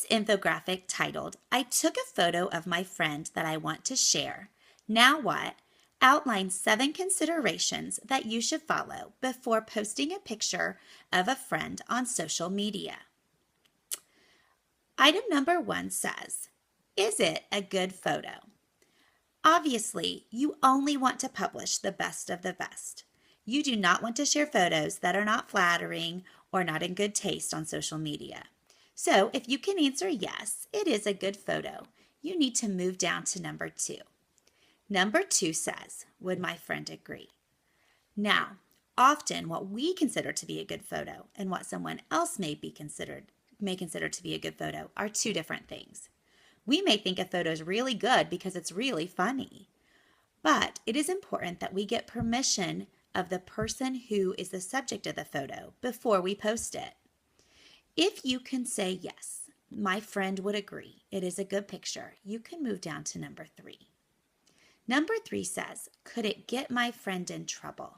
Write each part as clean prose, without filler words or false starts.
infographic titled, "I took a photo of my friend that I want to share. Now what?" outlines 7 considerations that you should follow before posting a picture of a friend on social media. Item number 1 says, is it a good photo? Obviously, you only want to publish the best of the best. You do not want to share photos that are not flattering or not in good taste on social media. So if you can answer yes, it is a good photo, you need to move down to number 2. Number 2 says, would my friend agree? Now, often what we consider to be a good photo and what someone else may consider to be a good photo are 2 different things. We may think a photo is really good because it's really funny, but it is important that we get permission of the person who is the subject of the photo before we post it. If you can say yes, my friend would agree, it is a good picture, you can move down to number 3. Number 3 says, could it get my friend in trouble?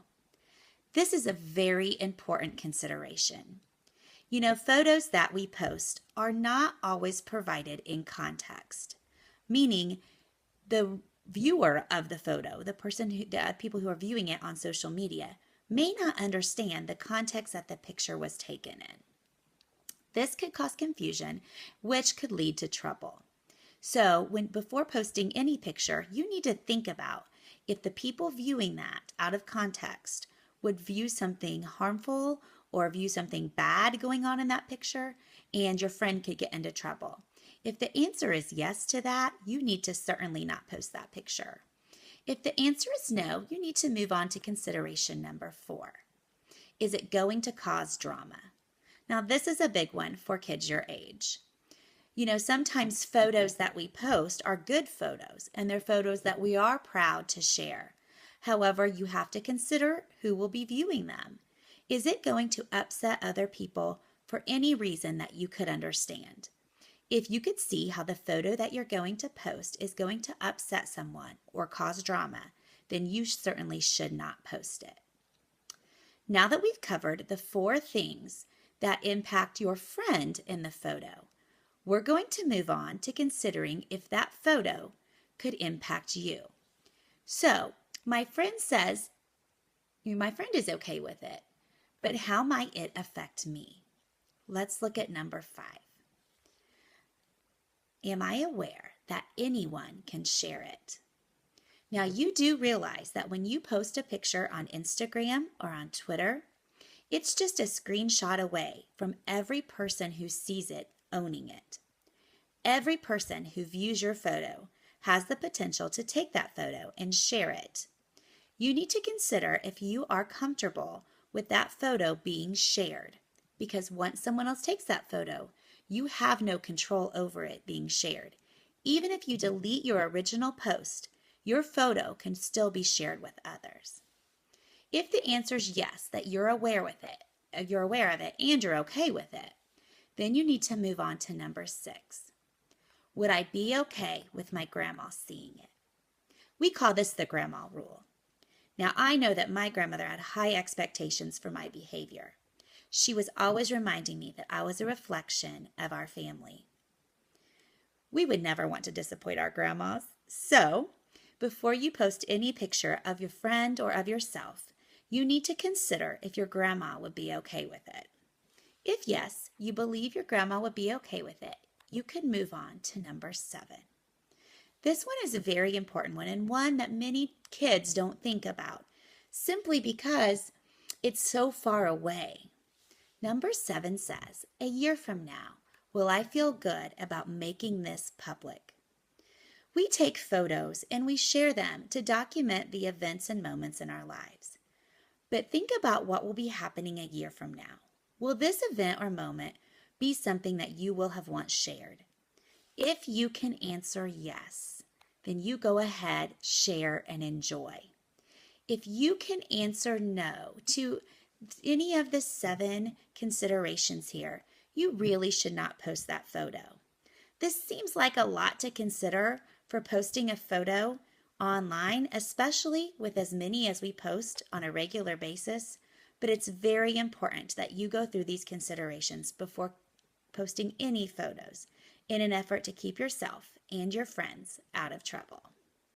This is a very important consideration. You know, photos that we post are not always provided in context, meaning the viewer of the photo, the people who are viewing it on social media, may not understand the context that the picture was taken in. This could cause confusion, which could lead to trouble. So before posting any picture, you need to think about if the people viewing that out of context would view something harmful or view something bad going on in that picture, and your friend could get into trouble. If the answer is yes to that, you need to certainly not post that picture. If the answer is no, you need to move on to consideration number 4. Is it going to cause drama? Now, this is a big one for kids your age. You know, sometimes photos that we post are good photos, and they're photos that we are proud to share. However, you have to consider who will be viewing them. Is it going to upset other people for any reason that you could understand? If you could see how the photo that you're going to post is going to upset someone or cause drama, then you certainly should not post it. Now that we've covered the 4 things that impact your friend in the photo, we're going to move on to considering if that photo could impact you. So, my friend says, my friend is okay with it, but how might it affect me? Let's look at number 5. Am I aware that anyone can share it? Now, you do realize that when you post a picture on Instagram or on Twitter, it's just a screenshot away from every person who sees it owning it. Every person who views your photo has the potential to take that photo and share it. You need to consider if you are comfortable with that photo being shared, because once someone else takes that photo, you have no control over it being shared. Even if you delete your original post, your photo can still be shared with others. If the answer is yes, that you're aware of it and you're okay with it, then you need to move on to number 6. Would I be okay with my grandma seeing it? We call this the grandma rule. Now, I know that my grandmother had high expectations for my behavior. She was always reminding me that I was a reflection of our family. We would never want to disappoint our grandmas. So, before you post any picture of your friend or of yourself, you need to consider if your grandma would be okay with it. If yes, you believe your grandma would be okay with it, you can move on to number 7. This one is a very important one and one that many kids don't think about simply because it's so far away. Number 7 says, a year from now, will I feel good about making this public? We take photos and we share them to document the events and moments in our lives. But think about what will be happening a year from now. Will this event or moment be something that you will have once shared? If you can answer yes, then you go ahead, share, and enjoy. If you can answer no to any of the 7 considerations here, you really should not post that photo. This seems like a lot to consider for posting a photo online, especially with as many as we post on a regular basis, but it's very important that you go through these considerations before posting any photos. in an effort to keep yourself and your friends out of trouble.